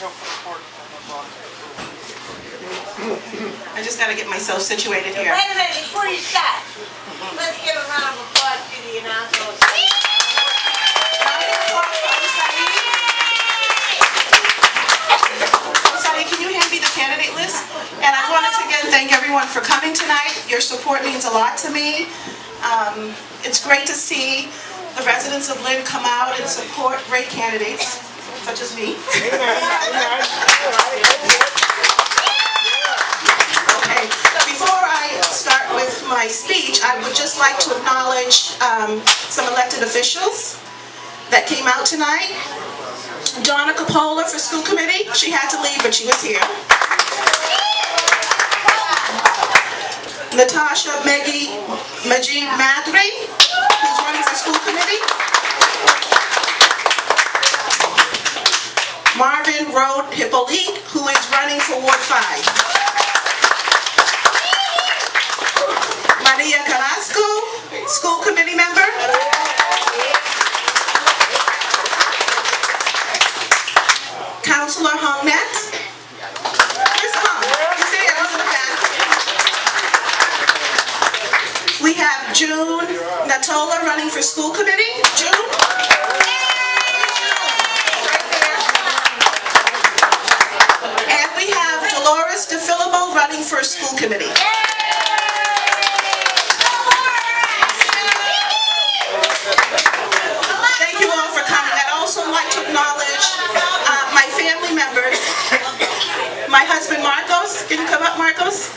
I just got to get myself situated here. Wait a minute, before you start, let's give a round of applause to the announcers. Sally, can you hand me the candidate list? And I wanted to again thank everyone for coming tonight. Your support means a lot to me. It's great to see the residents of Lynn come out and support great candidates, such as me. Okay, before I start with my speech, I would just like to acknowledge some elected officials that came out tonight. Donna Capola for school committee. She had to leave, but she was here. Natasha Majid Madri, who's running for school committee. Marvin Road Hippolyte, who is running for Ward 5. Maria Carrasco, school committee member. Councilor Hongnet. Where's Hong? You see, I was in the back. We have June Natola running for school committee. June. Right there. And we have Dolores DeFilippo running for school committee. Thank you all for coming. I'd also like to acknowledge my family members. My husband Marcos, can you come up, Marcos?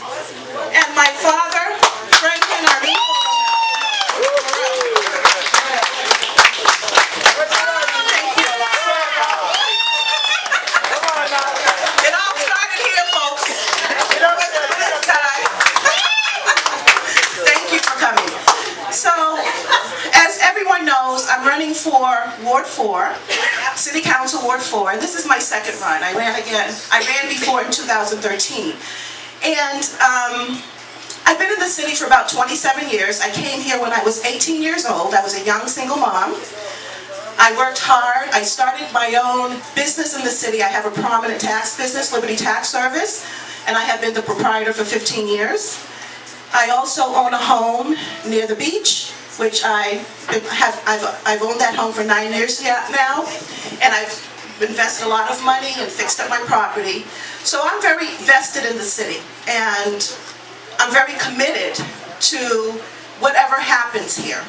And my father, Franklin, our Thank you. It all started here, folks. Thank you for coming. So, as everyone knows, I'm running for Ward 4, City Council Ward 4, and this is my second run. I ran before in 2013. And I've been in the city for about 27 years. I came here when I was 18 years old. I was a young single mom. I worked hard. I started my own business in the city. I have a prominent tax business, Liberty Tax Service, and I have been the proprietor for 15 years. I also own a home near the beach, which I've owned that home for 9 years now, and I've invested a lot of money and fixed up my property. So I'm very vested in the city, and I'm very committed to whatever happens here.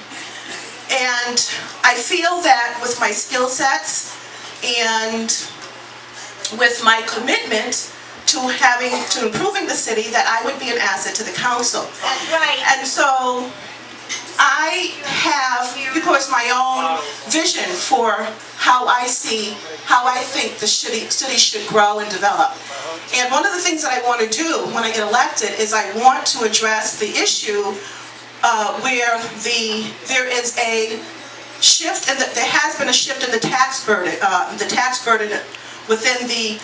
And I feel that with my skill sets and with my commitment to improving the city, that I would be an asset to the council. That's right. And so I have, of course, my own vision for how I think the city should grow and develop. And one of the things that I want to do when I get elected is I want to address the issue where there is a shift, and there has been a shift in the tax burden within the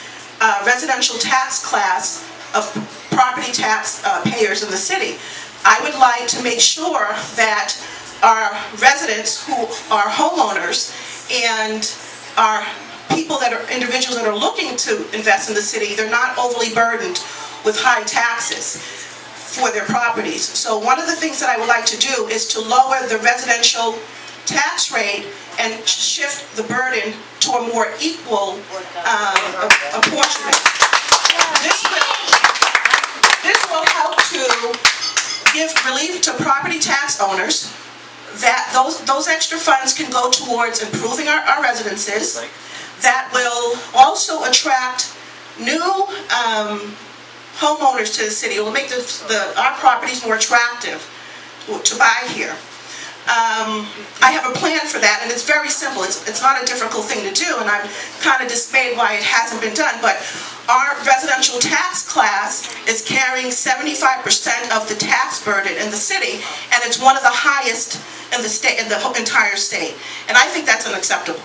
residential tax class of property tax payers in the city. I would like to make sure that our residents who are homeowners and are individuals that are looking to invest in the city, they're not overly burdened with high taxes for their properties. So one of the things that I would like to do is to lower the residential tax rate and shift the burden to a more equal apportionment. This will help to give relief to property tax owners, that those extra funds can go towards improving our residences. That will also attract new homeowners to the city. It will make our properties more attractive to buy here. I have a plan for that, and it's very simple. It's not a difficult thing to do, and I'm kind of dismayed why it hasn't been done. But our residential tax class is carrying 75% of the tax burden in the city, and it's one of the highest in the state, in the entire state. And I think that's unacceptable.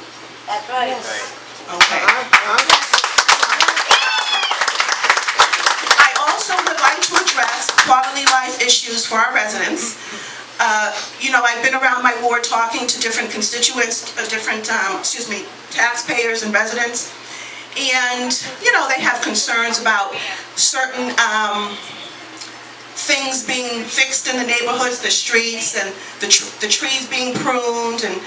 That's right. Okay. I also would like to address quality life issues for our residents. I've been around my ward talking to different constituents, different taxpayers and residents, And, you know, they have concerns about certain things being fixed in the neighborhoods, the streets, and the trees being pruned. And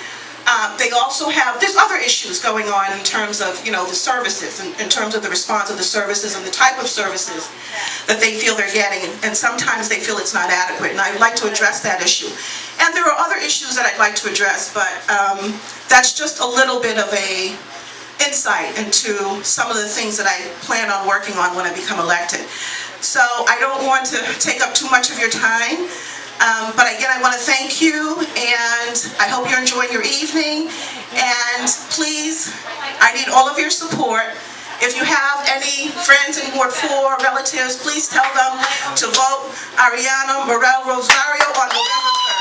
they also have, there's other issues going on in terms of, you know, the services, in terms of the response of the services and the type of services that they feel they're getting. And sometimes they feel it's not adequate. And I'd like to address that issue. And there are other issues that I'd like to address, but that's just a little bit of a insight into some of the things that I plan on working on when I become elected. So I don't want to take up too much of your time, but again, I want to thank you, and I hope you're enjoying your evening. And please, I need all of your support. If you have any friends in Ward 4, relatives, please tell them to vote Arianna Morel Rosario on November 3rd.